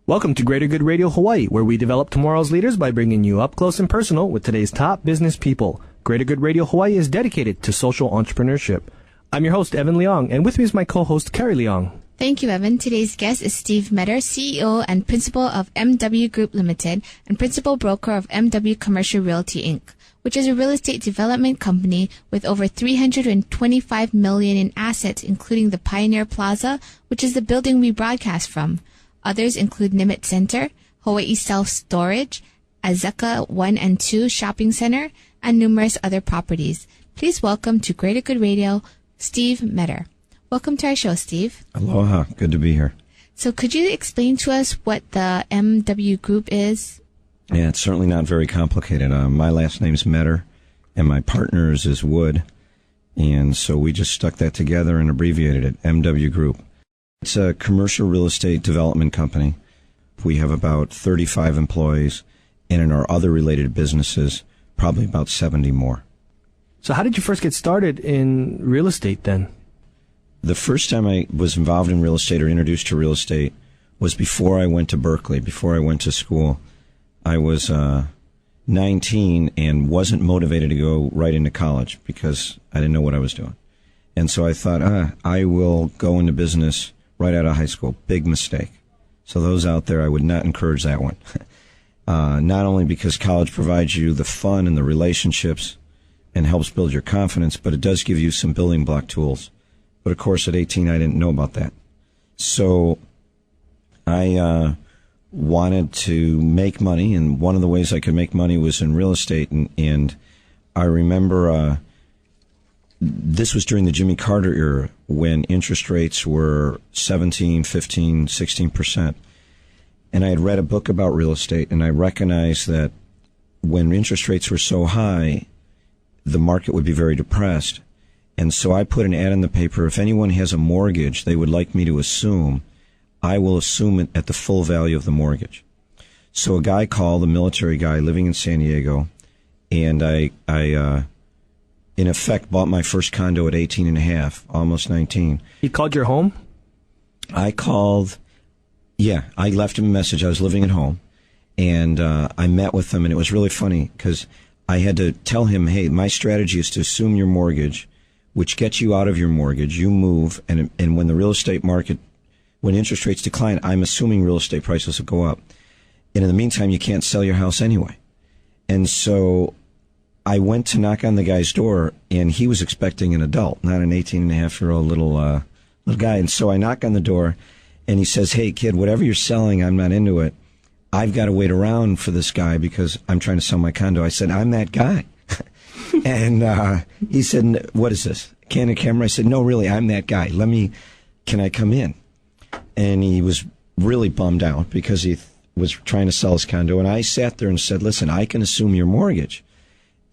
Welcome to Greater Good Radio Hawaii, where we develop tomorrow's leaders by bringing you up close and personal with today's top business people. Greater Good Radio Hawaii is dedicated to social entrepreneurship. I'm your host, Evan Leong, and with me is my co-host, Carrie Leong. Thank you, Evan. Today's guest is Steve METTER, CEO and Principal of MW Group Limited and Principal Broker of MW Commercial Realty, Inc., which is a real estate development company with over $325 million in assets, including the Pioneer Plaza, which is the building we broadcast from. Others include Nimitz Center, Hawaii Self-Storage, Azeka 1 and 2 Shopping Center, and numerous other properties. Please welcome to Greater Good Radio, Steve METTER. Welcome to our show, Steve. Aloha. Good to be here. So could you explain to us what the MW Group is? Yeah, it's certainly not very complicated. My last name's METTER, and my partner's is Wood. And so we just stuck that together and abbreviated it, MW Group. It's a commercial real estate development company. We have about 35 employees, and in our other related businesses, probably about 70 more. So how did you first get started in real estate then? The first time I was involved in real estate or introduced to real estate was before I went to Berkeley, before I went to school. I was 19 and wasn't motivated to go right into college because I didn't know what I was doing. And so I thought, I will go into business right out of high school. Big mistake. So those out there, I would not encourage that one. Not only because college provides you the fun and the relationships and helps build your confidence, but it does give you some building block tools. But of course, at 18, I didn't know about that. So I wanted to make money, and one of the ways I could make money was in real estate. And I remember this was during the Jimmy Carter era when interest rates were 17, 15, 16%. And I had read a book about real estate, and I recognized that when interest rates were so high, the market would be very depressed. And so I put an ad in the paper, if anyone has a mortgage they would like me to assume, I will assume it at the full value of the mortgage. So a guy called, a military guy living in San Diego, and I in effect bought my first condo at 18 and a half, almost 19. He called your home? I called, I left him a message. I was living at home, and I met with him, and it was really funny because I had to tell him, hey, my strategy is to assume your mortgage, which gets you out of your mortgage. You move, and when the real estate market, when interest rates decline, I'm assuming real estate prices will go up. And in the meantime, you can't sell your house anyway. And so I went to knock on the guy's door, and he was expecting an adult, not an 18-and-a-half-year-old little guy. And so I knock on the door, and he says, hey, kid, whatever you're selling, I'm not into it. I've got to wait around for this guy because I'm trying to sell my condo. I said, I'm that guy. And he said, what is this? Candid camera? I said, no, really, I'm that guy. Can I come in? And he was really bummed out because he was trying to sell his condo. And I sat there and said, listen, I can assume your mortgage.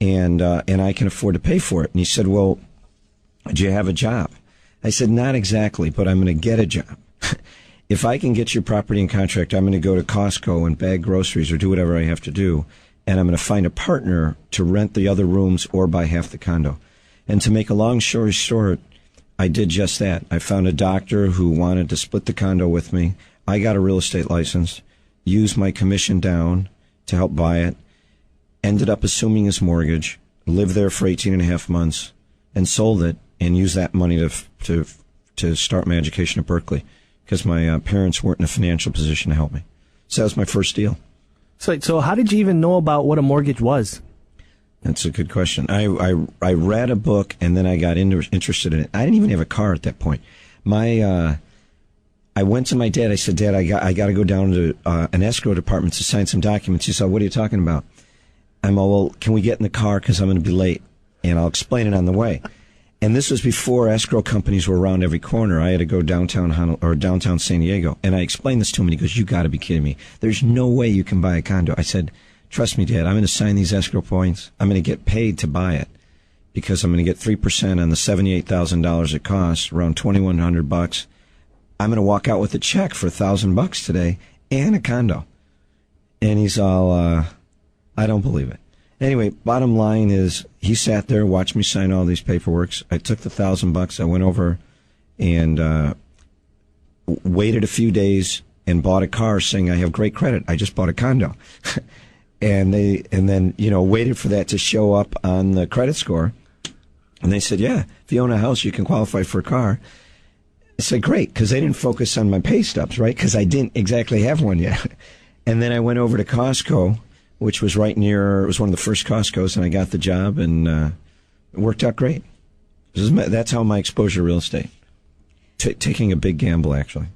And I can afford to pay for it. And he said, well, do you have a job? I said, not exactly, but I'm going to get a job. If I can get your property in contract, I'm going to go to Costco and bag groceries or do whatever I have to do. And I'm going to find a partner to rent the other rooms or buy half the condo. And to make a long story short, I did just that. I found a doctor who wanted to split the condo with me. I got a real estate license, used my commission down to help buy it, ended up assuming his mortgage, lived there for 18 and a half months, and sold it, and used that money to start my education at Berkeley because my parents weren't in a financial position to help me. So that was my first deal. So how did you even know about what a mortgage was? That's a good question. I read a book, and then I got interested in it. I didn't even have a car at that point. I went to my dad. I said, Dad, I got to go down to an escrow department to sign some documents. He said, what are you talking about? I'm all, well, can we get in the car because I'm going to be late, and I'll explain it on the way. And this was before escrow companies were around every corner. I had to go downtown San Diego, and I explained this to him, and he goes, you got to be kidding me. There's no way you can buy a condo. I said, trust me, Dad, I'm going to sign these escrow points. I'm going to get paid to buy it because I'm going to get 3% on the $78,000 it costs, around $2,100. I'm going to walk out with a check for $1,000 today and a condo. And he's all, I don't believe it. Anyway, bottom line is he sat there, watched me sign all these paperworks. I took the $1,000. I went over and waited a few days, and bought a car saying, I have great credit. I just bought a condo. And then, waited for that to show up on the credit score. And they said, yeah, if you own a house, you can qualify for a car. I said, great, because they didn't focus on my pay stubs, right? Because I didn't exactly have one yet. And then I went over to Costco, which was it was one of the first Costco's, and I got the job, and it worked out great. That's how my exposure to real estate. Taking a big gamble, actually.